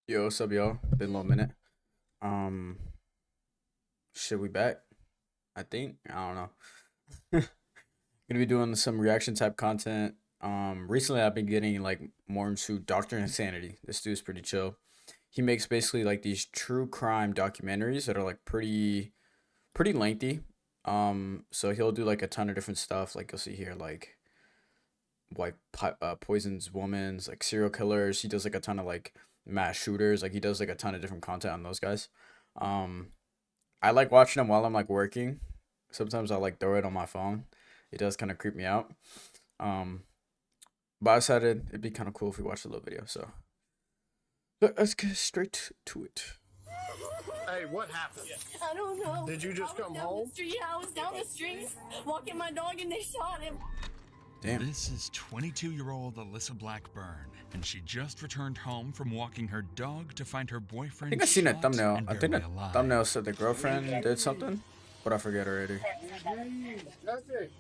Yo, what's up, y'all? Been a little minute. Um, should we back? I think. I don't know. Gonna be doing some reaction type content. Recently I've been getting like more into Doctor Insanity. This dude's pretty chill. He makes basically like these true crime documentaries that are like pretty lengthy. So he'll do like a ton of different stuff. Like you'll see here, like poisons women's, like serial killers. He does like a ton of like mass shooters. Like he does like a ton of different content on those guys. Um, I like watching them while I'm like working. Sometimes I like throw it on my phone. It does kind of creep me out. Um, but I decided it'd be kind of cool if we watched a little video. So let's get straight to it. Hey, what happened? I don't know. Did you just come down home? The street. I was down the street walking my dog and they shot him. Damn. This is 22-year-old Alyssa Blackburn, and she just returned home from walking her dog to find her I boyfriend think I seen a shot thumbnail. and I think the barely alive. thumbnail said the girlfriend did something, but I forget already. That's it.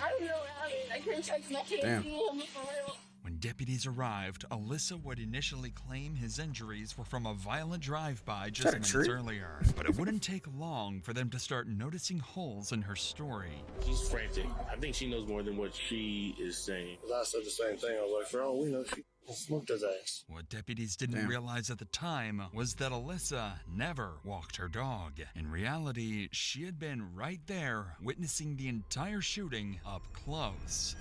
I don't know. I couldn't touch my kid. Damn. For real. When deputies arrived, Alyssa would initially claim his injuries were from a violent drive-by that just a minutes tree? earlier, but it wouldn't take long for them to start noticing holes in her story. She's frantic. I think she knows more than what she is saying. I said the same thing. I was like, for all we know, she smoked his ass. What deputies didn't Damn. realize at the time was that Alyssa never walked her dog. In reality, she had been right there, witnessing the entire shooting up close.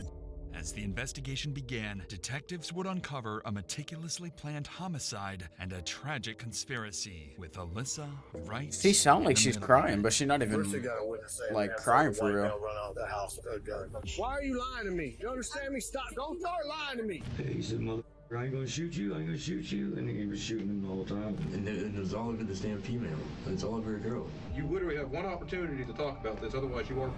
As the investigation began, detectives would uncover a meticulously planned homicide and a tragic conspiracy, with Alyssa right. She sound in like the she's middle of crying, it. but she's not First, they even got a witness saying like that crying some for white real. male run out of the house with a gun. Why are you lying to me? You understand me? Stop. Don't start lying to me. He said, mother, I ain't gonna shoot you, I ain't gonna shoot you. And he was shooting him the whole time. And it was all over this damn female. It's all over a girl. You literally have one opportunity to talk about this, otherwise you are.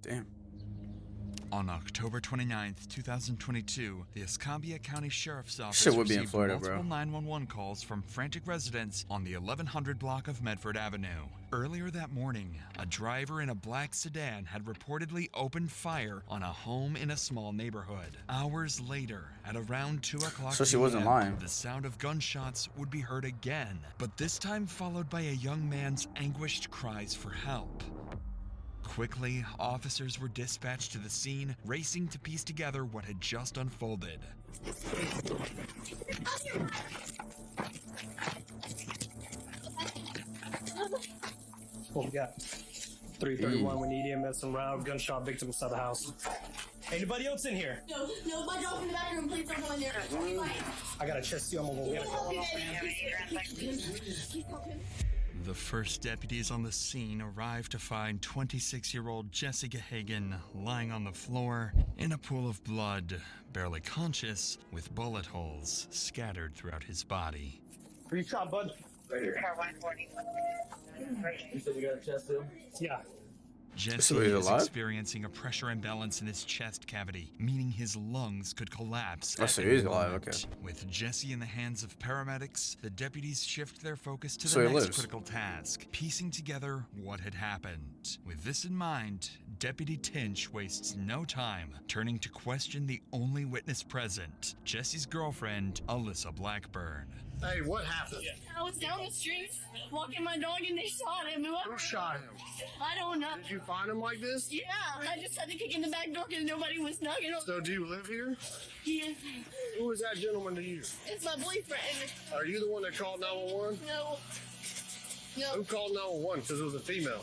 Damn. On October 29th, 2022, the Escambia County Sheriff's Office Shit would be in received Florida, multiple bro. 911 calls from frantic residents on the 1100 block of Medford Avenue. Earlier that morning, a driver in a black sedan had reportedly opened fire on a home in a small neighborhood. Hours later, at around 2 o'clock So she wasn't p.m., lying. the sound of gunshots would be heard again, but this time followed by a young man's anguished cries for help. Quickly, officers were dispatched to the scene, racing to piece together what had just unfolded. What we got? 331, we need EMS and round gunshot victim inside the house. Anybody else in here? No, my dog's in the bathroom. Please don't go in there. I got a chest seal, I'm gonna go get it. The first deputies on the scene arrived to find 26-year-old Jesse Gahagan lying on the floor in a pool of blood, barely conscious, with bullet holes scattered throughout his body. Where you shot, bud? Right here. You said you got a chest seal? Yeah. Jesse So he's is alive? experiencing a pressure imbalance in his chest cavity, meaning his lungs could collapse. Oh, at so any he's alive, moment. okay. With Jesse in the hands of paramedics, the deputies shift their focus to So the he next lives. critical task, piecing together what had happened. With this in mind, Deputy Tinch wastes no time turning to question the only witness present, Jesse's girlfriend, Alyssa Blackburn. Hey, what happened? I was down the street walking my dog and they shot him. Who shot him? I don't know. Did you find him like this? Yeah, I just had to kick in the back door because nobody was knocking on. So do you live here? Yeah, Who is that gentleman to you? it's my boyfriend. Are you the one that called 911? No. Who No, called 911? Because it was a female.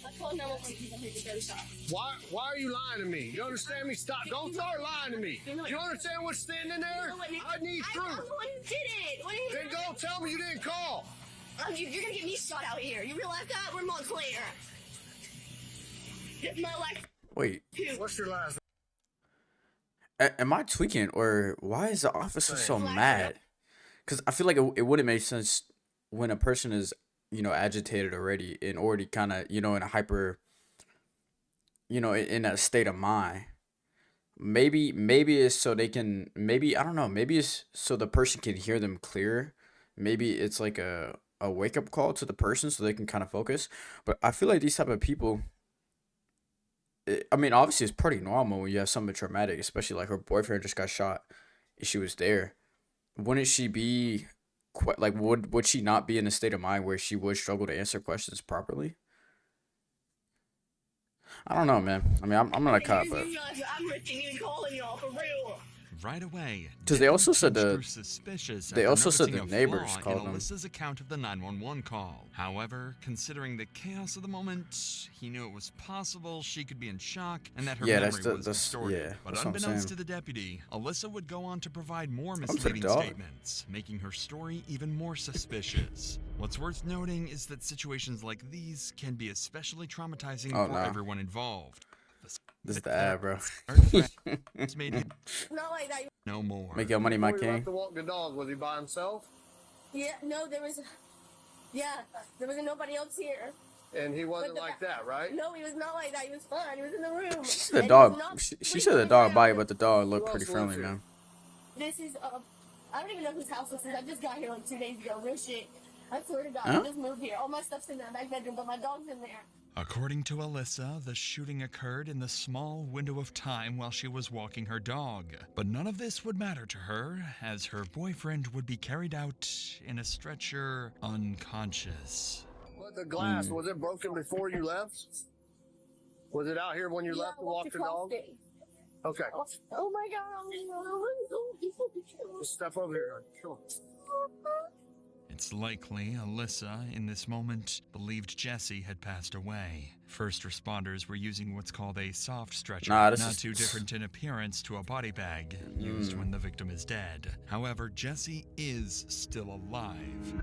I called 911 because I heard the gunshot. Why are you lying to me? You understand me? Stop. Don't start lying to me. You understand what's standing there? I need I'm proof. the one who did it. What are you Then go tell me you didn't call. You're gonna get me shot out here. You realize that? We're Montclair. It's my life Wait, too. What's your last am I tweaking or why is the officer so mad? Because I feel like it wouldn't make sense when a person is, agitated already and already kind of, in a hyper, in a state of mind. Maybe it's so they can, maybe, I don't know, maybe it's so the person can hear them clearer. Maybe it's like a wake up call to the person so they can kind of focus. But I feel like these type of people, I mean, obviously, it's pretty normal when you have something traumatic, especially like her boyfriend just got shot and she was there. Wouldn't she be quite like would she not be in a state of mind where she would struggle to answer questions properly? I don't know, man. I mean, I'm not a cop, but I'm risking you calling y'all for real. Right away, 'cause they also said deputies the- grew suspicious they after also said noticing the a neighbors flaw in called them. Alyssa's account of the 911 call. However, considering the chaos of the moment, he knew it was possible she could be in shock and that her Yeah, memory was that's distorted. yeah. But That's what I'm unbeknownst to saying. the deputy, Alyssa would go on to provide more to the misleading dog. statements, making her story even more suspicious. What's worth noting is that situations like these can be especially traumatizing Oh, for no. everyone involved. This is the ad, bro. It's made him Not like that. no more. Make your money, my Before he left king. to walk the dog, was he by himself? Yeah, no, there was. Yeah, there wasn't nobody else here. And he wasn't But the like ba- that, right? No, he was not like that. He was fine. He was in the room. She said the And he dog. was not She sleeping said the on dog the bite, ground. but the dog looked Who pretty else lives friendly, here? man. This is I don't even know whose house this is. I just got here like 2 days ago. Real shit. I swear to God, Huh? I just moved here. All my stuff's in the back bedroom, but my dog's in there. According to Alyssa, the shooting occurred in the small window of time while she was walking her dog. But none of this would matter to her, as her boyfriend would be carried out in a stretcher unconscious. But the glass, was it broken before you left? Was it out here when you left to walk the dog? Okay. Oh my God. Just step over here. Sure. It's likely Alyssa, in this moment, believed Jesse had passed away. First responders were using what's called a soft stretcher, Nah, this not is- too different in appearance to a body bag used when the victim is dead. However, Jesse is still alive.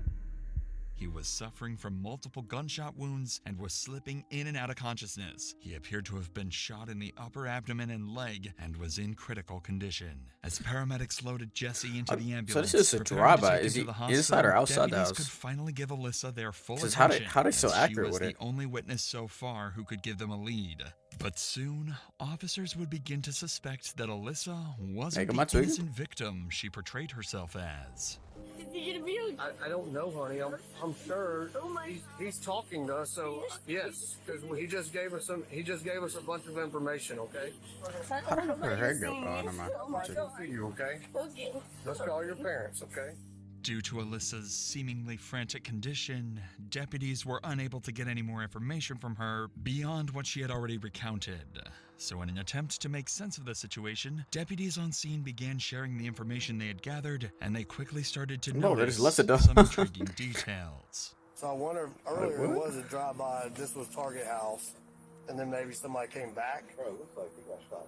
He was suffering from multiple gunshot wounds and was slipping in and out of consciousness. He appeared to have been shot in the upper abdomen and leg and was in critical condition. As paramedics loaded Jesse into the ambulance, this is a preparing to drive-by. take Is him he to the inside or hospital, outside the deputies house? could finally give Alyssa their full 'Cause attention. how they so as accurate she was with the it? only witness so far who could give them a lead. But soon, officers would begin to suspect that Alyssa wasn't am I the tweaking? innocent victim she portrayed herself as. Did you get abused? I don't know, honey. I'm sure Oh my- he's talking to us. So yes, because he just gave us a bunch of information. Okay. How did her hair go? Oh, never mind. Oh my Good God. to see you. Okay. Okay. Let's call your parents. Okay. Due to Alyssa's seemingly frantic condition, deputies were unable to get any more information from her beyond what she had already recounted. So in an attempt to make sense of the situation, deputies on scene began sharing the information they had gathered, and they quickly started to No, they notice just left it down. some intriguing details. So I wonder if earlier it was a drive-by. This was Target House, and then maybe somebody came back. Bro, looks like he got shot.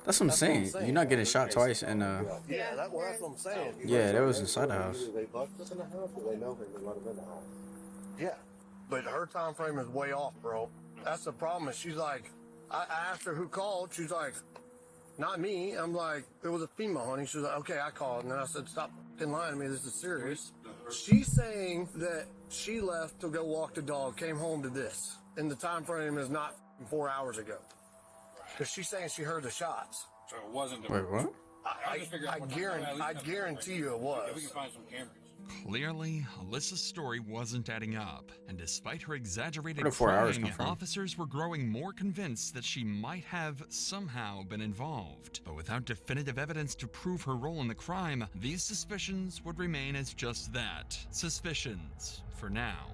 That's what I'm saying. You're not getting shot twice, and Yeah, that's what I'm saying. yeah, that was inside the house. They bucked us in the house, or they know him and let him in the house. Yeah, but her time frame is way off, bro. That's the problem. Is she's like, I asked her who called. She's like, not me. I'm like, it was a female, honey. She's like, okay, I called, and then I said, stop fucking lying to me. This is serious. She's saying that she left to go walk the dog, came home to this, and the time frame is not 4 hours ago. Because she's saying she heard the shots. So it wasn't. Wait, what? I guarantee you it was. We can find some cameras. Clearly, Alyssa's story wasn't adding up, and despite her exaggerated Where did 4 hours crying, come from? officers were growing more convinced that she might have somehow been involved. But without definitive evidence to prove her role in the crime, these suspicions would remain as just that, suspicions, for now.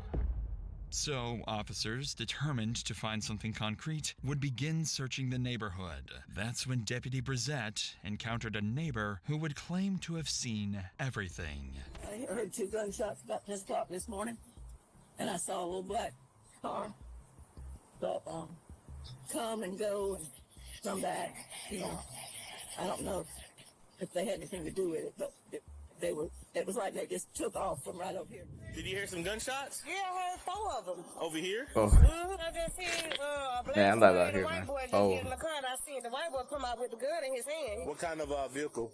So, officers, determined to find something concrete, would begin searching the neighborhood. That's when Deputy Brissette encountered a neighbor who would claim to have seen everything. I heard 2 gunshots about 10 o'clock this morning, and I saw a little black car. So, come and go and come back. You know, I don't know if they had anything to do with it, but it was like they just took off from right over here. Did you hear some gunshots? Yeah, I heard 4 of them. Over here? Oh, I just seen a black man, I'm boy not out and here, a white man. boy just Oh, get in the car, and I seen the white boy come out with the gun in his hand. What kind of vehicle?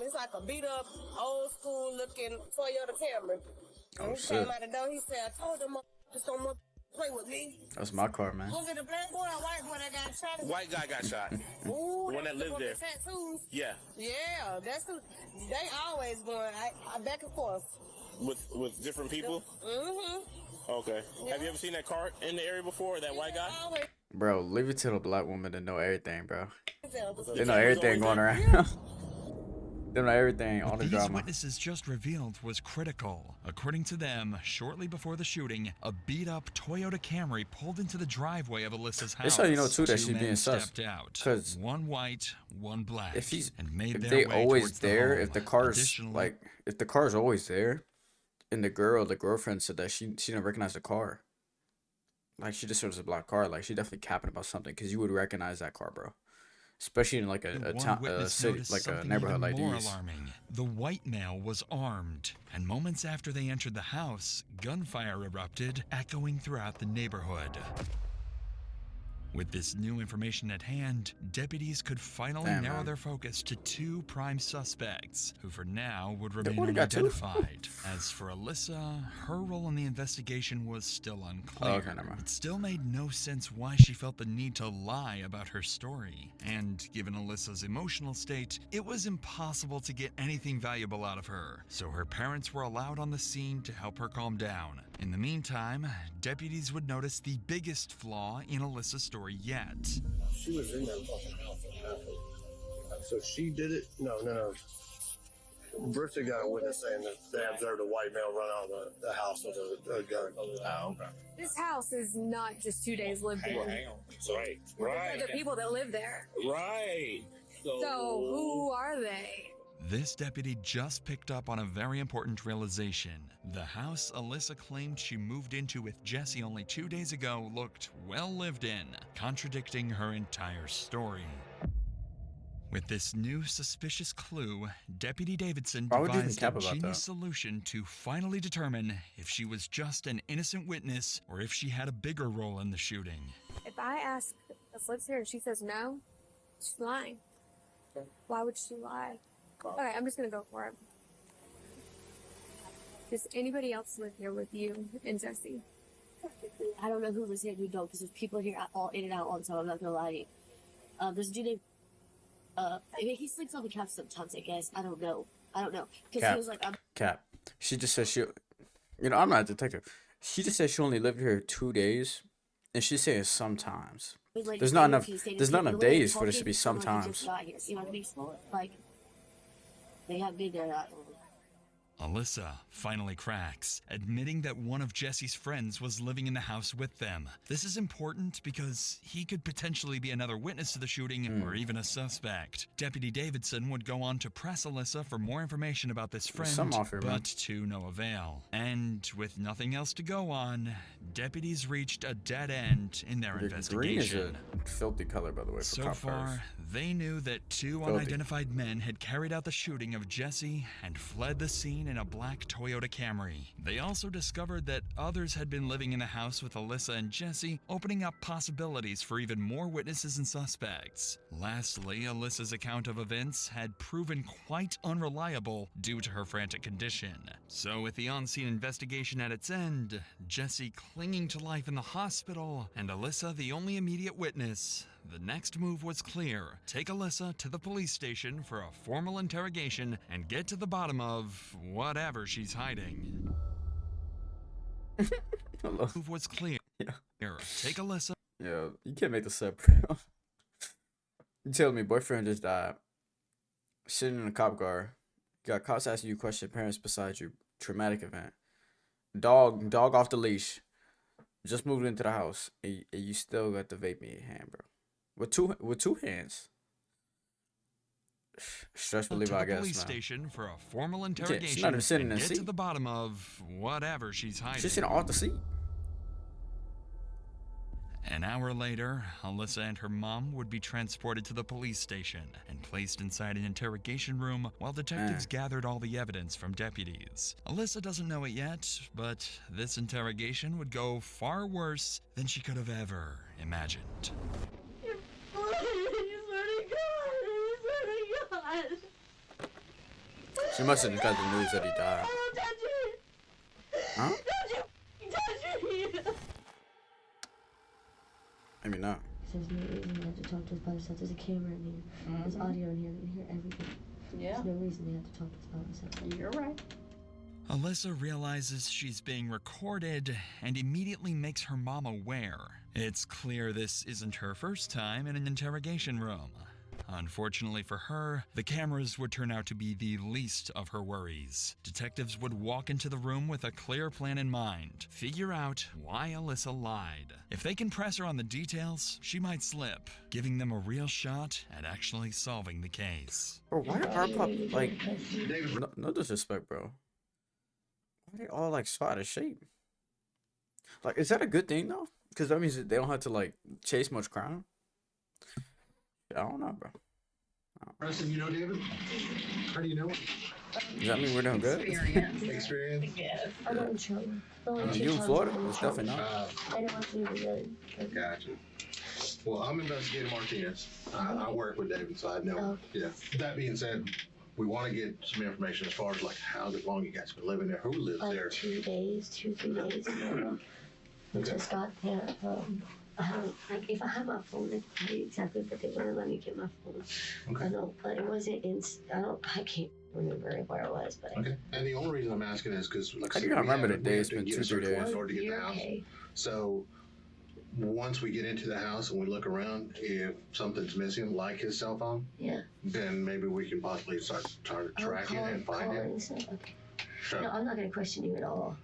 It's like a beat up, old school looking Toyota Camry. Oh, He shit. came out the door, he said, I told them just don't want to play with me. that's my car, man. Was it a black boy or a white boy that got shot? White guy got shot. Ooh, The one that lived there. Tattoos. Yeah. Yeah, that's who. They always going. I back and forth. With different people? Mm-hmm. Okay. Have you ever seen that car in the area before, that white guy? Always. Bro, leave it to the black woman to know everything, bro. They know camera's everything always going there. around. They know everything, all What the these drama. witnesses just revealed was critical. According to them, shortly before the shooting, a beat-up Toyota Camry pulled into the driveway of Alyssa's house. It's how you know too that Two she's being men sus. stepped out, Cause one white, one black, if and made if their they way always towards the there, home. if the car's Additionally, like, if the car's always there, and the girlfriend said that she didn't recognize the car. Like she just saw a black car. Like she definitely capping about something, cause you would recognize that car, bro. Especially in like a one town, witness city, noticed like a something neighborhood even like more these. alarming. The white male was armed, and moments after they entered the house, gunfire erupted, echoing throughout the neighborhood. With this new information at hand, deputies could finally Damn, narrow man. their focus to two prime suspects, who for now would They remain already got two? unidentified. As for Alyssa, her role in the investigation was still unclear. Oh, okay, never mind. It still made no sense why she felt the need to lie about her story. And given Alyssa's emotional state, it was impossible to get anything valuable out of her. So her parents were allowed on the scene to help her calm down. In the meantime, deputies would notice the biggest flaw in Alyssa's story yet. She was in that fucking house when it happened. So she did it? No. Bristol got a witness saying that they observed a white male run out of the house with a gun. Oh, okay. This house is not just 2 days lived in. Hang on. Right. There's other people that live there. Right. So who are they? This deputy just picked up on a very important realization. The house Alyssa claimed she moved into with Jesse only 2 days ago looked well lived in, contradicting her entire story. With this new suspicious clue, Deputy Davidson Why would you even devised a cap about genius that? solution to finally determine if she was just an innocent witness or if she had a bigger role in the shooting. If I ask if lives here and she says no, she's lying. Why would she lie? Okay, I'm just gonna go for it. Does anybody else live here with you and Jesse? I don't know who lives here and who don't, because there's people here all in and out all the time. I'm not gonna lie to you. There's a dude named, I mean, he sleeps on the couch sometimes, I guess. I don't know. Because he was like, Cap. She just said I'm not a detective. She just said she only lived here 2 days, and she's saying sometimes. like, There's not enough. he's saying There's not the enough way they're days for this to talking, be it's not like he just sometimes. got here. You know what I mean? Like, they have been there that long. Alyssa finally cracks, admitting that one of Jesse's friends was living in the house with them. This is important because he could potentially be another witness to the shooting or even a suspect. Deputy Davidson would go on to press Alyssa for more information about this friend, something off here, man. but to no avail. And with nothing else to go on, deputies reached a dead end in their The green is investigation. a filthy color, by the way, for So cop far, cars. they knew that two Filthy. unidentified men had carried out the shooting of Jesse and fled the scene in a black Toyota Camry. They also discovered that others had been living in the house with Alyssa and Jesse, opening up possibilities for even more witnesses and suspects. Lastly, Alyssa's account of events had proven quite unreliable due to her frantic condition. So with the on-scene investigation at its end, Jesse clinging to life in the hospital, and Alyssa the only immediate witness, the next move was clear. Take Alyssa to the police station for a formal interrogation and get to the bottom of whatever she's hiding. Hello. Move was clear. Yeah. Take Alyssa. Yeah, you can't make this up, bro. You telling me boyfriend just died, sitting in a cop car, got cops asking you questions, parents beside you, traumatic event, dog off the leash, just moved into the house, and you still got the vape in your hand, bro. With two hands. Stress reliever, I to the guess, police man. station for a formal She's interrogation not even sitting and in the get to seat. the bottom of whatever she's hiding. She's sitting off the seat. An hour later, Alyssa and her mom would be transported to the police station and placed inside an interrogation room while detectives gathered all the evidence from deputies. Alyssa doesn't know it yet, but this interrogation would go far worse than she could have ever imagined. She must have just got the news that he died. Huh? Maybe not. There's no reason they have to talk to us by themselves. There's a camera in here. There's audio in here. We can hear everything. Yeah, There's no reason they have to talk to us by themselves. you're right. Alyssa realizes she's being recorded and immediately makes her mom aware. It's clear this isn't her first time in an interrogation room. Unfortunately for her, the cameras would turn out to be the least of her worries. Detectives would walk into the room with a clear plan in mind, figure out why Alyssa lied. If they can press her on the details, she might slip, giving them a real shot at actually solving the case. Bro, why are our pop like no disrespect, bro? Why are they all like so out of shape? Like, is that a good thing though? Because that means that they don't have to like chase much crime. I don't know, bro. Preston, you know David? How do you know him? Does that mean we're doing good? Experience? Yes. I'm not in trouble. You in Florida? It's definitely not. I don't want you to be good. Gotcha. Well, I'm Investigator Martinez. I work with David, so I know. Oh. Yeah. That being said, we want to get some information as far as like how long you guys been living there, who lives Like there. 2 days, 2-3 days ago. We just got there. I don't, like, if I had my phone, I could tell you exactly, but they wouldn't let me get my phone. Okay. I know, but it wasn't in, I can't remember where it was, but. Okay. And the only reason I'm asking is because, like, How do you not remember the day? It's been 2-3 days. in order to get You're the house. okay. So once we get into the house and we look around, if something's missing, like his cell phone, Yeah. then maybe we can possibly start tracking it and find it. Okay. So, No, I'm not going to question you at all.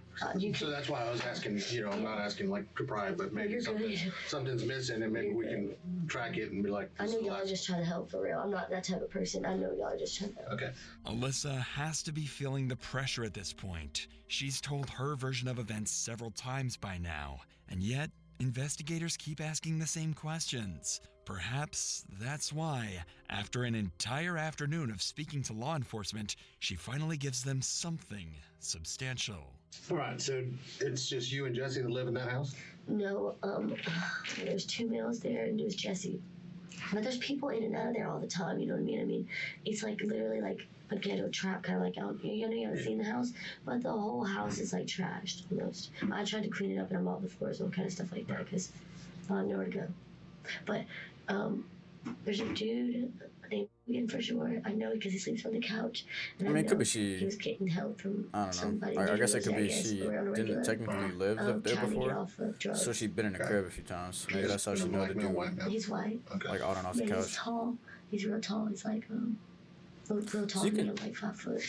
so that's why I was asking, I'm not asking like to pry, but maybe you're good. something's missing and maybe we can track it and be like, I know y'all are just trying to help for real. I'm not that type of person. I know y'all are just trying to help. Okay. Alyssa has to be feeling the pressure at this point. She's told her version of events several times by now, and yet investigators keep asking the same questions. Perhaps that's why, after an entire afternoon of speaking to law enforcement, she finally gives them something substantial. All right, so it's just you and Jesse that live in that house? No, there's 2 males there and there's Jesse. But there's people in and out of there all the time, you know what I mean? I mean, it's like literally like a ghetto trap, kind of like out here. You know, you haven't seen the house, but the whole house is like trashed almost. I tried to clean it up and I mopped the floors and kind of stuff like that because I have nowhere to go. But there's a dude named Ian for sure. I know because he sleeps on the couch. And I mean, it could be he she. was getting help from I don't somebody. know. I guess it could be I guess, she or on a didn't regular, technically live there trying to get before, off of drugs. so she'd been in the crib a few times. Maybe that's how she know to do He's white. like on and off the Yeah, he's couch. tall. He's real tall. He's like real tall. So you Me, can- I'm like 5 foot.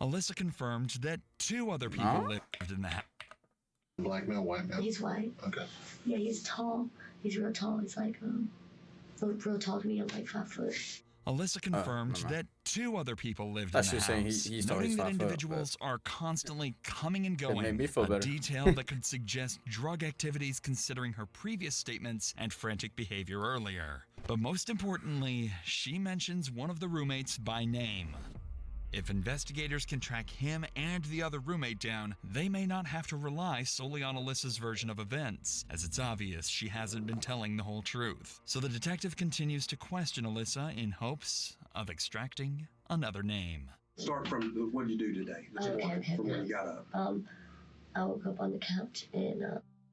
Alyssa confirmed that 2 other people lived in the house. Black male, white male? He's white. Okay. Yeah, he's tall. He's real tall. He's like real tall to me. I'm like 5 foot. Alyssa confirmed never mind. that 2 other people lived That's in the just house, saying he's tall, noting he's that 5 foot, individuals are constantly coming and made going, me feel a better. detail that could suggest drug activities considering her previous statements and frantic behavior earlier. But most importantly, she mentions one of the roommates by name. If investigators can track him and the other roommate down, they may not have to rely solely on Alyssa's version of events, as it's obvious she hasn't been telling the whole truth. So the detective continues to question Alyssa in hopes of extracting another name. Start from what did you do today? Okay. From when you got up. I woke up on the couch and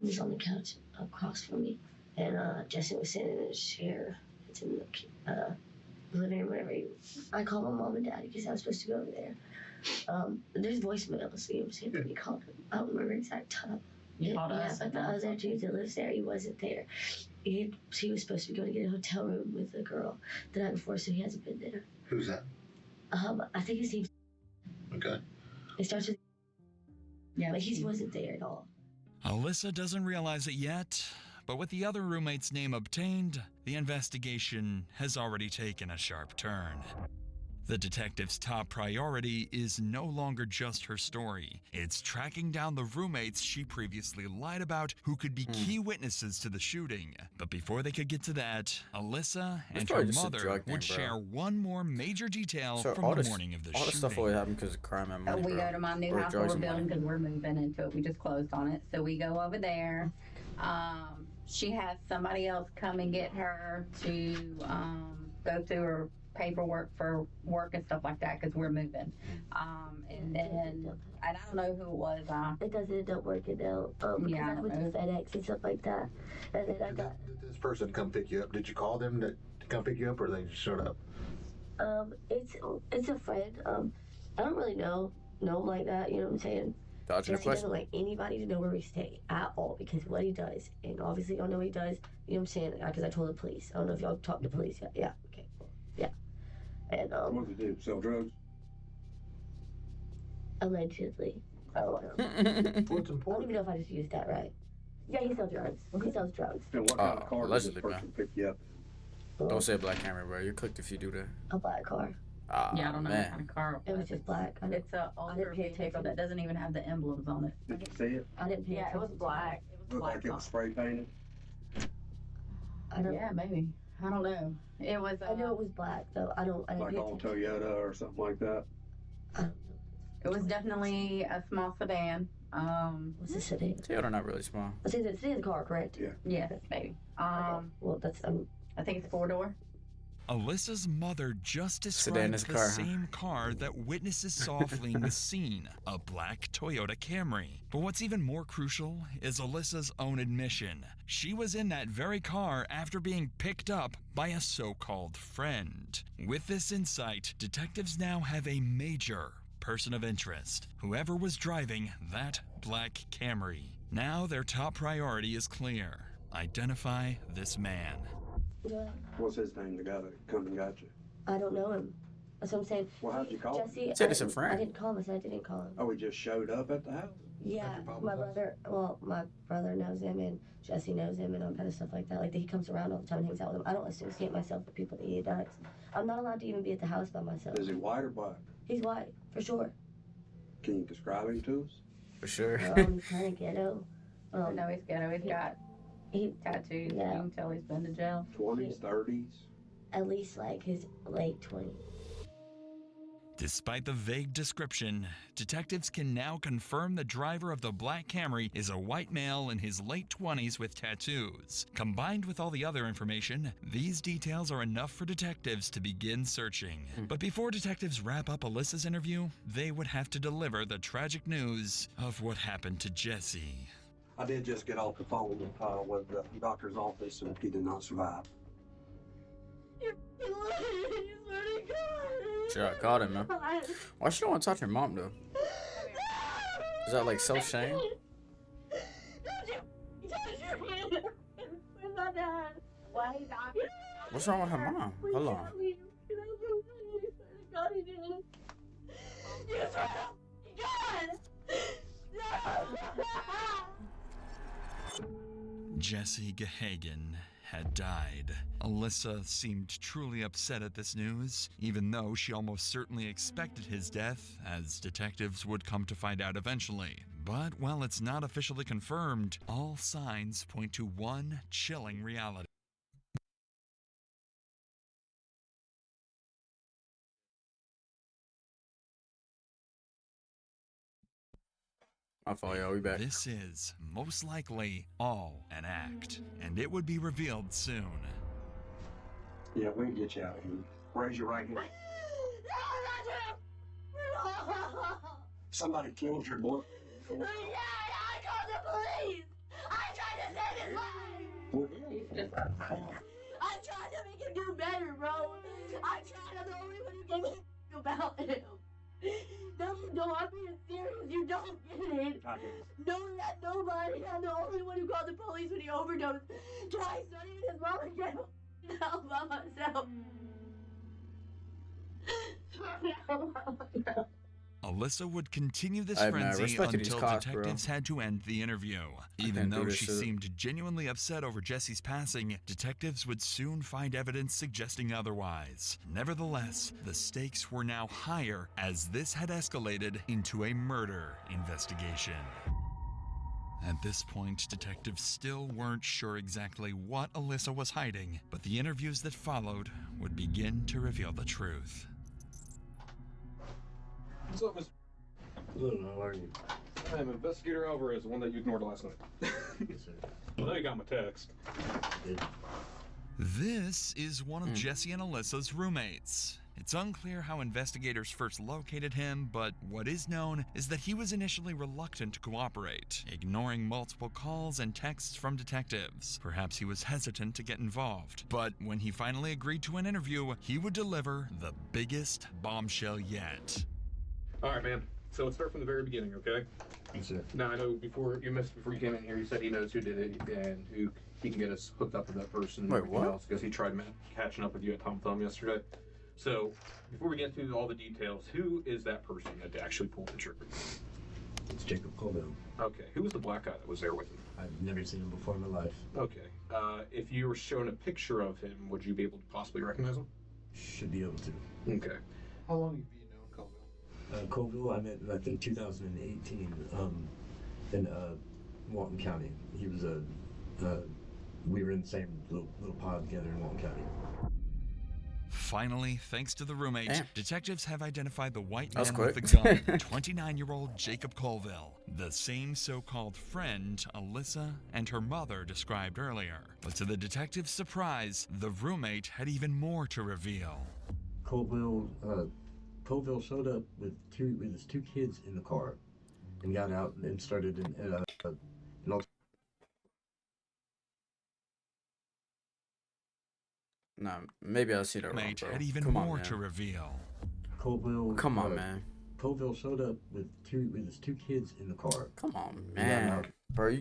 he was on the couch across from me, and Jesse was sitting in his chair. It's in the living room, whatever. I called my mom and dad because I was supposed to go over there. There's voicemails, you know what I'm saying? We called him. I don't remember exact time. You called us? But the other dude that lives there, he wasn't there. He was supposed to be going to get a hotel room with a girl the night before, so he hasn't been there. Who's that? I think his name's. Okay. It starts with. Yeah, but he wasn't there at all. Alyssa doesn't realize it yet, but with the other roommate's name obtained, the investigation has already taken a sharp turn. The detective's top priority is no longer just her story. It's tracking down the roommates she previously lied about who could be key witnesses to the shooting. But before they could get to that, Alyssa and her probably just a mother drug thing, would bro. share one more major detail So from all the this, morning of the all shooting. this stuff always happens because of crime and money. We bro. go to my new Or house that drugs we're and building money. because we're moving into it. We just closed on it. So we go over there. She has somebody else come and get her to go through her paperwork for work and stuff like that because we're moving. And then, and I don't know who it was. It doesn't end up working out. Yeah, I went to FedEx and stuff like that. And then I got. Did this person come pick you up? Did you call them to come pick you up, or they just showed up? It's a friend. I don't really know him like that. You know what I'm saying? Dodging the Jesse question. doesn't like anybody to know where we stay at all because what he does, and obviously y'all know what he does. You know what I'm saying? Because I told the police. I don't know if y'all talked to police yet. Yeah. Okay. Yeah. And What do they do? Sell drugs? allegedly. Oh, What's I don't important? even know if I just used that right. Yeah, he sells drugs. He sells drugs. And what kind of car does this allegedly, person pick you up? Don't say black camera, bro. You're cooked if you do that. A black car. Ah, Yeah, I don't know what man. kind of car It was just black. It's a older pay vehicle attention. that doesn't even have the emblems on it. Did you see it? I didn't pay Yeah, it attention. was black. Looked like it was spray painted. I don't. Yeah, maybe. I don't know. It was. I knew it was black though. I didn't Like pay all attention. Toyota or something like that. It was definitely a small sedan. What's a sedan? Toyota not really small. I said it's a car, correct? Yeah. Yes, maybe. Well, that's I think it's 4-door. Alyssa's mother just Sedan described is the car, huh? same car that witnesses saw fleeing the scene, a black Toyota Camry. But what's even more crucial is Alyssa's own admission. She was in that very car after being picked up by a so-called friend. With this insight, detectives now have a major person of interest, whoever was driving that black Camry. Now their top priority is clear. Identify this man. What's his name, the guy that come and got you? I don't know him. That's what I'm saying. Well, how'd you call him? Jesse, Said it's a I friend. didn't call him. I said I didn't call him. Oh, he just showed up at the house? Yeah, my brother knows him, and Jesse knows him, and all kind of stuff like that. Like, he comes around all the time and hangs out with him. I don't associate myself with people that he does. I'm not allowed to even be at the house by myself. Is he white or black? He's white, for sure. Can you describe him to us? For sure. He's kind of ghetto. I know he's ghetto. He's got tattoos. Yeah. You can tell he's been to jail. 20s, 30s? At least, like, his late 20s. Despite the vague description, detectives can now confirm the driver of the black Camry is a white male in his late 20s with tattoos. Combined with all the other information, these details are enough for detectives to begin searching. But before detectives wrap up Alyssa's interview, they would have to deliver the tragic news of what happened to Jesse. I did just get off the phone with the doctor's office, and he did not survive. Sure, I caught him, man. Why she don't want to touch her mom, though? Is that like self-shame? What's wrong with her mom? Hold on. Jesse Gehagen had died. Alyssa seemed truly upset at this news, even though she almost certainly expected his death, as detectives would come to find out eventually. But while it's not officially confirmed, all signs point to one chilling reality. My fault, y'all. We back. This is most likely all an act, and it would be revealed soon. Yeah, we can get you out of here. Raise your right hand. Somebody killed your boy. Yeah, I called the police. I tried to save his life. I'm trying to make him do better, bro. I'm trying. I'm the only one who gave a about him. No, I'm being serious. You don't get it. No, that nobody. I'm the only one who called the police when he overdosed. Twice, not even his mom again. All by myself. Alyssa would continue this Hey, man, frenzy respect to these until cops, bro. detectives had to end the interview. Even can't do though this she shit. seemed genuinely upset over Jesse's passing, detectives would soon find evidence suggesting otherwise. Nevertheless, the stakes were now higher as this had escalated into a murder investigation. At this point, detectives still weren't sure exactly what Alyssa was hiding, but the interviews that followed would begin to reveal the truth. What's up, Mr. Good, how are you? I'm Investigator Alvarez, the one that you ignored last night. Yes, sir. I know you got my text. This is one of Jesse and Alyssa's roommates. It's unclear how investigators first located him, but what is known is that he was initially reluctant to cooperate, ignoring multiple calls and texts from detectives. Perhaps he was hesitant to get involved, but when he finally agreed to an interview, he would deliver the biggest bombshell yet. All right, man. So let's start from the very beginning, okay? That's it. Now, I know before you came in here, you said he knows who did it and who he can get us hooked up with that person and Wait, everything what? else because he tried catching up with you at Tom Thumb yesterday. So, before we get into all the details, who is that person that actually pulled the trigger? It's Jacob Colville. Okay, who was the black guy that was there with him? I've never seen him before in my life. Okay, if you were shown a picture of him, would you be able to possibly recognize him? Should be able to. Okay. How long have you known Colville? Colville, I met like in 2018 in Walton County. He was we were in the same little pod together in Walton County. Finally, thanks to the roommate, Damn. detectives have identified the white That was man with the quick. gun, 29-year-old Jacob Colville, the same so-called friend Alyssa and her mother described earlier. But to the detective's surprise, the roommate had even more to reveal. Colville showed up with his two kids in the car, and got out and started an Nah, maybe I see that wrong, Roommate bro. had even Come on, more man. to reveal. Colville. Come on, man. Colville showed up with his two kids in the car. Come on, And got man. out. Bro,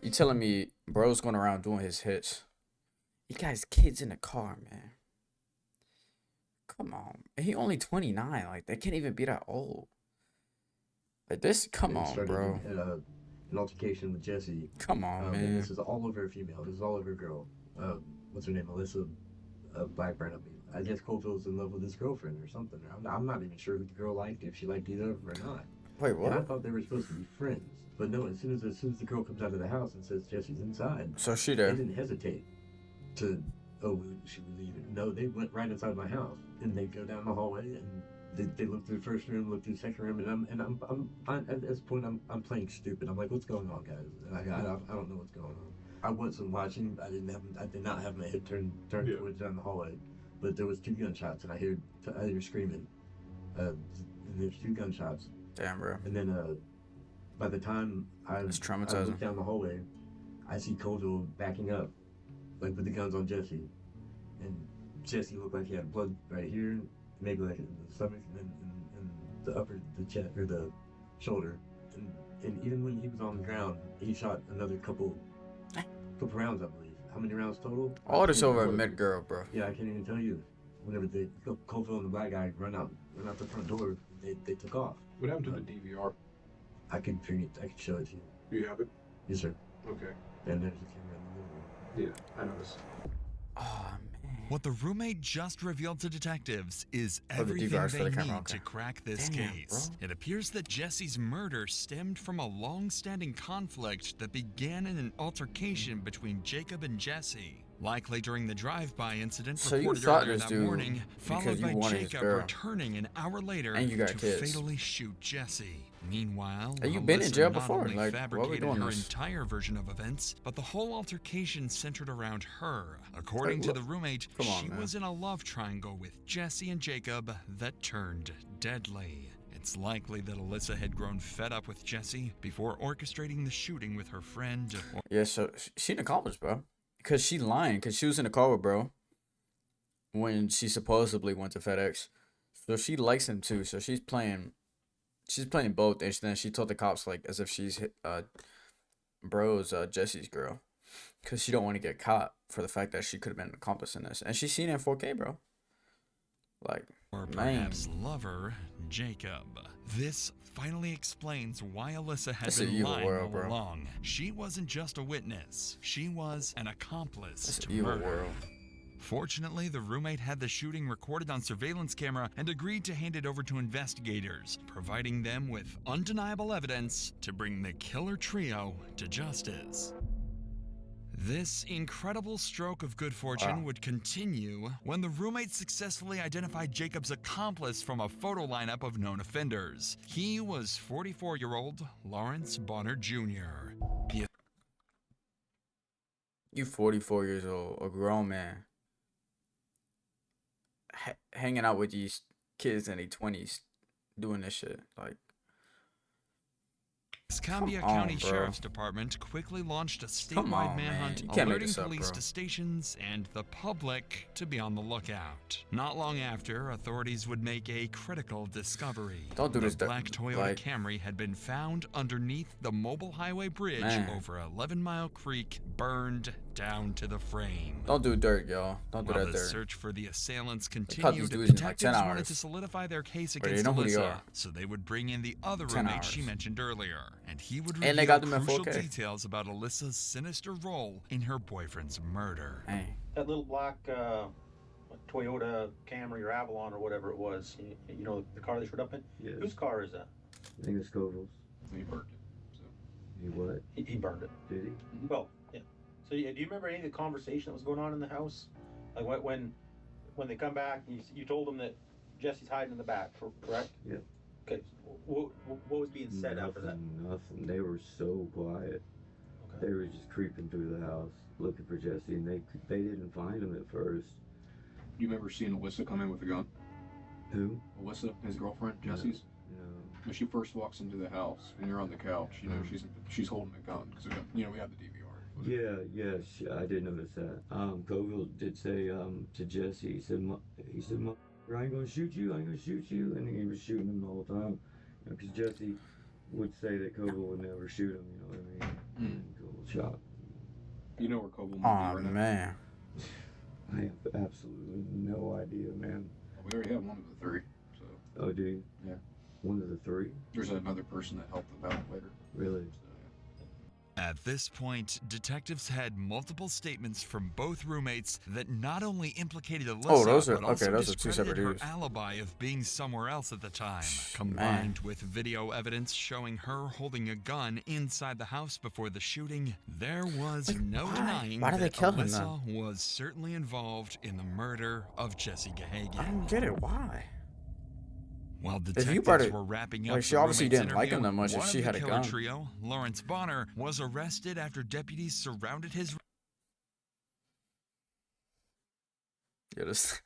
you telling me bro's going around doing his hits? He got his kids in the car, man. Come on. And he only 29. Like, they can't even be that old. Like, this, come And on, started bro. An altercation with Jesse. Come on, And man. this is all over a female. This is all over a girl. What's her name? Alyssa Blackburn. I guess Colville's in love with his girlfriend or something. I'm not even sure who the girl liked, if she liked either of them or not. Wait, what? And I thought they were supposed to be friends. But no, as soon as the girl comes out of the house and says Jesse's inside, So she there. they didn't hesitate to, should we leave it? No, they went right inside my house, and they go down the hallway, and they look through the first room, look through the second room, and I'm at this point I'm playing stupid. I'm like, what's going on, guys? And I don't know what's going on. I wasn't watching. I did not have my head turned towards down the hallway, but there was two gunshots, and I hear screaming. And there's two gunshots. Damn, bro. And then by the time I look down the hallway, I see Colville backing up, like with the guns on Jesse, and Jesse looked like he had blood right here, maybe like in the stomach, and then in the chest or the shoulder, and even when he was on the ground, he shot another couple rounds, I believe. How many rounds total? All this over a mid girl, bro. Yeah, I can't even tell you. Whenever Colville and the black guy run out the front door, they took off. What happened to the DVR? I can show it to you. Do you have it? Yes, sir. Okay. And there's the camera in the living room. Yeah, I noticed. Oh, man. What the roommate just revealed to detectives is Oh, the everything DVR's for they the camera, need okay. to crack this Damn, case. bro. It appears that Jesse's murder stemmed from a long-standing conflict that began in an altercation between Jacob and Jesse. Likely during the drive-by incident So you reported thought earlier this that dude morning, because followed you by wanted his Jacob girl. returning an hour later And you got to kids. fatally shoot Jesse. Meanwhile, Hey, you been in Alyssa jail not before. only Like, why we fabricated doing her this? entire version of events, but the whole altercation centered around her. According to the roommate, Come on, she man. was in a love triangle with Jesse and Jacob that turned deadly. It's likely that Alyssa had grown fed up with Jesse before orchestrating the shooting with her friend. Yeah, so she an accomplice, bro. Because she lying. Because she was in the car with bro when she supposedly went to FedEx. So she likes him too. So she's playing both. And then she told the cops like as if she's bro's Jesse's girl. Because she don't want to get caught for the fact that she could have been an accomplice in this. And she's seen it in 4K, bro. Like, Or man. perhaps lover, Jacob. This finally explains why Alyssa had That's an been evil lying world, all bro. along. She wasn't just a witness. She was an accomplice That's to an evil murder. world. Fortunately, the roommate had the shooting recorded on surveillance camera and agreed to hand it over to investigators, providing them with undeniable evidence to bring the killer trio to justice. This incredible stroke of good fortune would continue when the roommate successfully identified Jacob's accomplice from a photo lineup of known offenders. He was 44-year-old Lawrence Bonner Jr. You 44 years old, a grown man, hanging out with these kids in their 20s, doing this shit. Like, Escambia Come on, County bro. Sheriff's Department quickly launched a Come statewide on, manhunt, man. You can't make alerting this up, police bro. to stations and the public to be on the lookout. Not long after, authorities would make a critical discovery. Don't do the this, black Toyota like- Camry had been found underneath the mobile highway bridge Man. over 11 Mile Creek, burned down to the frame. Don't do dirt, y'all. Don't do While that the dirt. search for the assailants caught these continued, dudes in like 10 detectives wanted hours. to solidify their case But they against know who they Alyssa, are. so they would bring in the other 10 roommate she hours. mentioned earlier, and he would And reveal they got them in crucial 4K. details about Alyssa's sinister role in her boyfriend's murder. Hey. That little black Toyota Camry or Avalon or whatever it was, you know, the car they showed up in? Yes. Whose car is that? I think it's Scoville's. He burned it. So. He what? He burned it. Did he? Well, yeah. So do you remember any of the conversation that was going on in the house? Like when they come back, you told them that Jesse's hiding in the back, correct? Yeah. Okay. What was being said after that? Nothing. They were so quiet. Okay. They were just creeping through the house looking for Jesse, and they didn't find him at first. You remember seeing Alyssa come in with a gun? Who? Alyssa, his girlfriend, Jesse's? No. When she first walks into the house and you're on the couch, you know, she's holding a gun because we have the DVR. Yeah, I did notice that. Coville did say to Jesse, he said, I ain't gonna shoot you, and he was shooting him the whole time. Because Jesse would say that Coville would never shoot him, you know what I mean? And Coville shot. You know where Coville Oh, might be right man. I have absolutely no idea, man. now. We already have one of the three. So Oh, do you? Yeah. One of the three? there's another person that helped them out later. Really? At this point, detectives had multiple statements from both roommates that not only implicated Alyssa, those are- but also okay, those are two discredited separate her dudes. alibi of being somewhere else at the time, combined with video evidence showing her holding a gun inside the house before the shooting. There was no denying Why did they that kill him, Alyssa was certainly involved in the murder of Jesse Gahagan. I don't get it. Why? While If detectives you brought it, were wrapping like, up she the obviously roommate's didn't like him interview, that much if one she of had the a killer gun. trio, Lawrence Bonner, was arrested after deputies surrounded his Yeah, this.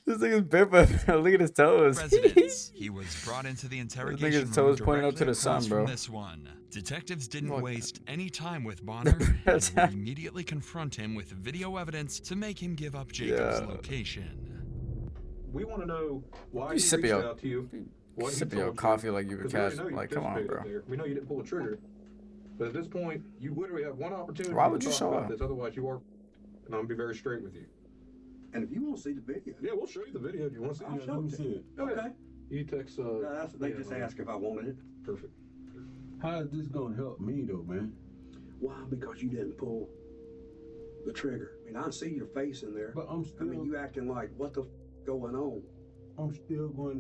This nigga's barefoot. Look at his toes. residence. He was brought into the interrogation nigga's room toes pointing up to directly the sun, across bro. from this one. Detectives didn't Look. waste any time with Bonner and would immediately confront him with video evidence to make him give up Jacob's Yeah. location. We want to know why You he sip reached your- out to you. What he Sip your told coffee you, like you were 'cause we already cast. know you Like, come on, participated bro. there. We know you didn't pull the trigger. But at this point, you literally have one opportunity Why to would you talk show about up? this. Otherwise, you are. And I'm going to be very straight with you. And if you want to see the video, Yeah, we'll show you the video if you want to see I'll it. show it to you. Okay. You text. No, they just asked if I wanted it. Perfect. How is this gonna help me though, man? Why? Because you didn't pull the trigger. I mean, I see your face in there. But I'm still, I mean, you acting like what the going on? I'm still gonna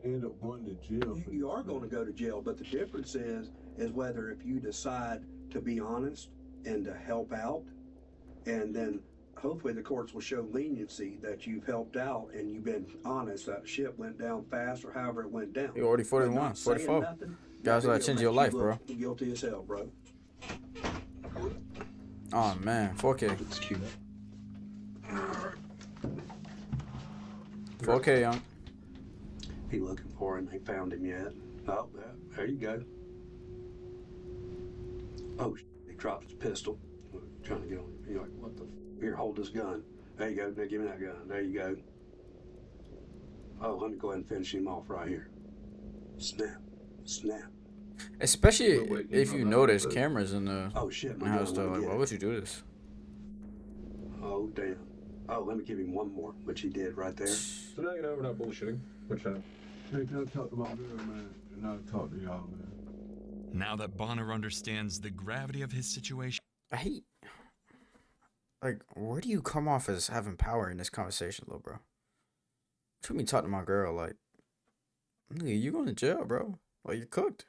end up going to jail. You are going to go to jail, but the difference is whether if you decide to be honest and to help out, and then hopefully the courts will show leniency that you've helped out and you've been honest. That ship went down fast, or however it went down. You already 41, But not saying 44. nothing, Guys, that gotta video change your makes life, you bro. look guilty as hell, bro. Oh man, 4K. It's cute. 4K, young. He looking for him. Ain't found him yet. Oh, there you go. Oh, he dropped his pistol. Trying to get on. You're like, what the? Here, hold this gun. There you go. Now give me that gun. There you go. Oh, let me go ahead and finish him off right here. Snap, snap. Especially Wait, if you you know know that, there's but- cameras in the Oh shit, my house. gun Though, went like, again. why would you do this? Oh damn. Oh, let me give him one more, which he did right there. So now you know we're not bullshitting. Which Hey, can I talk to my girl, man? And I'll talk to y'all, man. Now that Bonner understands the gravity of his situation, I hate. Like, where do you come off as having power in this conversation, little bro? What you mean talk to my girl? Like, nigga, you going to jail, bro? Like, you're cooked.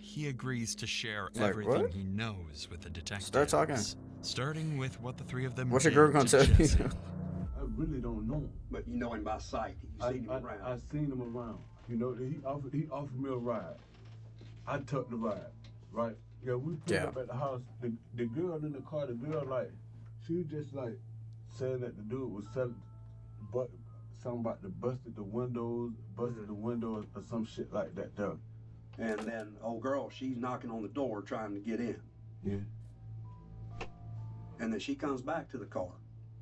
he agrees to share Like, everything what? he knows with the detectives. Start talking. Starting with what the three of them What's your did girl gonna to tell you? Jesse. I really don't know. But you know him by sight. You seen him around. I seen him around. You know, he offered me a ride. I took the ride, right? Yeah, we pulled Yeah. up at the house. The girl in the car, the girl, like, she was just like saying that the dude was selling, but something about the busted the windows or some shit like that there. And then old girl, she's knocking on the door trying to get in. Yeah. And then she comes back to the car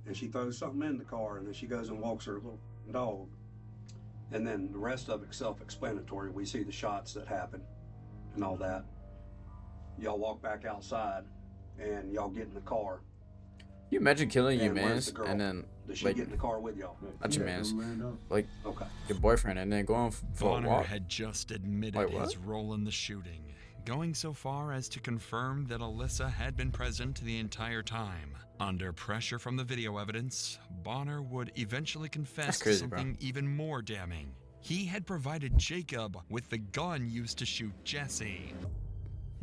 and she throws something in the car, and then she goes and walks her little dog. And then the rest of it's self-explanatory. We see the shots that happen and all that. Y'all walk back outside and y'all get in the car. You imagine killing your And where's mans the girl? and then Does she like get in the car with y'all? not your mans, like Okay. your boyfriend, and then going for a Bonner walk? had just admitted Wait, what? his role in the shooting, going so far as to confirm that Alyssa had been present the entire time. Under pressure from the video evidence, Bonner would eventually confess crazy, to bro. something even more damning. He had provided Jacob with the gun used to shoot Jesse.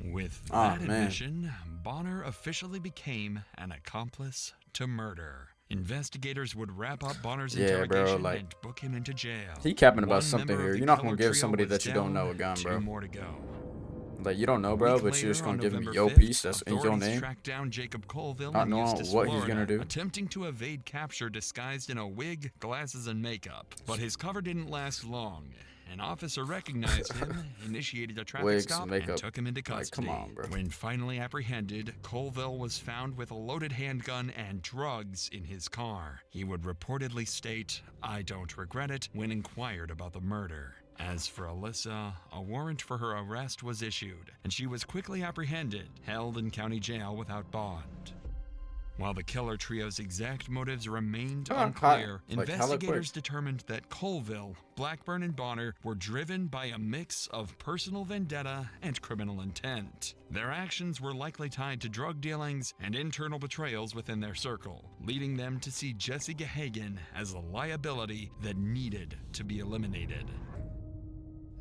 With that man. admission, Bonner officially became an accomplice to murder. Investigators would wrap up Bonner's Yeah, bro, interrogation like, and book him into jail. he capping about One something member of here. the You're not killer gonna give trio somebody was that you don't know a down, gun, two bro. more to go. Like, you don't know, A bro, week but you're just later, gonna on give him November your 5th, piece that's in your authorities name. tracked down Jacob Colville Not in knowing Eustis, what he's Florida, gonna do. attempting to evade capture disguised in a wig, glasses, and makeup. But his cover didn't last long. An officer recognized him, initiated a traffic Wigs, stop, makeup. and took him into custody. Like, come on, bro. When finally apprehended, Colville was found with a loaded handgun and drugs in his car. He would reportedly state, "I don't regret it," when inquired about the murder. As for Alyssa, a warrant for her arrest was issued, and she was quickly apprehended, held in county jail without bond. While the killer trio's exact motives remained unclear, investigators determined that Colville, Blackburn, and Bonner were driven by a mix of personal vendetta and criminal intent. Their actions were likely tied to drug dealings and internal betrayals within their circle, leading them to see Jesse Gahagan as a liability that needed to be eliminated.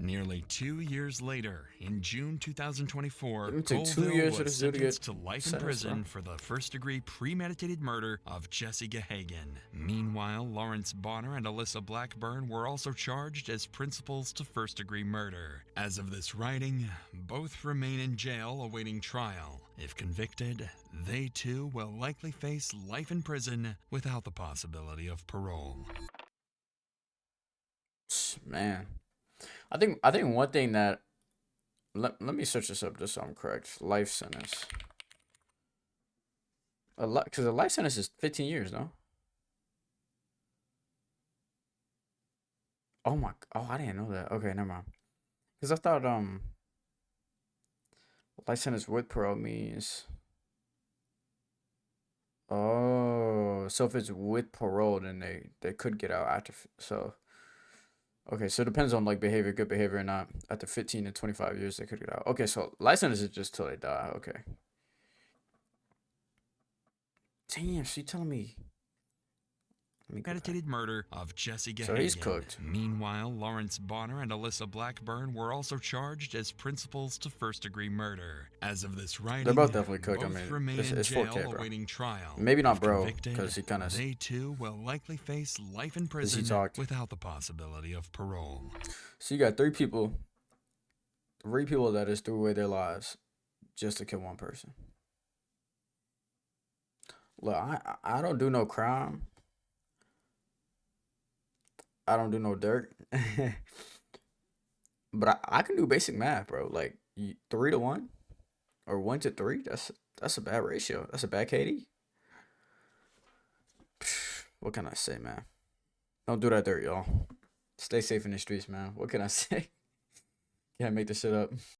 Nearly 2 years later, in June 2024, It took 2 Colville years for was this dude to get sentenced to life in sentenced, prison bro. for the first-degree premeditated murder of Jesse Gahagan. Meanwhile, Lawrence Bonner and Alyssa Blackburn were also charged as principals to first-degree murder. As of this writing, both remain in jail awaiting trial. If convicted, they too will likely face life in prison without the possibility of parole. Man, I think one thing that let me search this up just so I'm correct. Life sentence. Because a life sentence is 15 years, no? Oh, I didn't know that. Okay, never mind. Because I thought life sentence with parole means. Oh, so if it's with parole, then they could get out after. So. Okay, so it depends on like behavior, good behavior or not. After 15 to 25 years, they could get out. Okay, so license is just till they die. Okay. Damn, she telling me. Premeditated murder of Jesse Gahagan. So he's cooked. Meanwhile, Lawrence Bonner and Alyssa Blackburn were also charged as principals to first-degree murder. As of this writing, They're both definitely cooked. I both mean, remain in it's jail 4K, bro. awaiting trial. Maybe not If bro, convicted, because he kind of. they too will likely face life in prison without the possibility of parole. So you got three people that just threw away their lives just to kill one person. Look, I don't do no crime. I don't do no dirt. But I can do basic math, bro. Like 3 to 1 or 1 to 3. That's a bad ratio. That's a bad KD. What can I say, man? Don't do that dirt, y'all. Stay safe in the streets, man. What can I say? Can't make this shit up.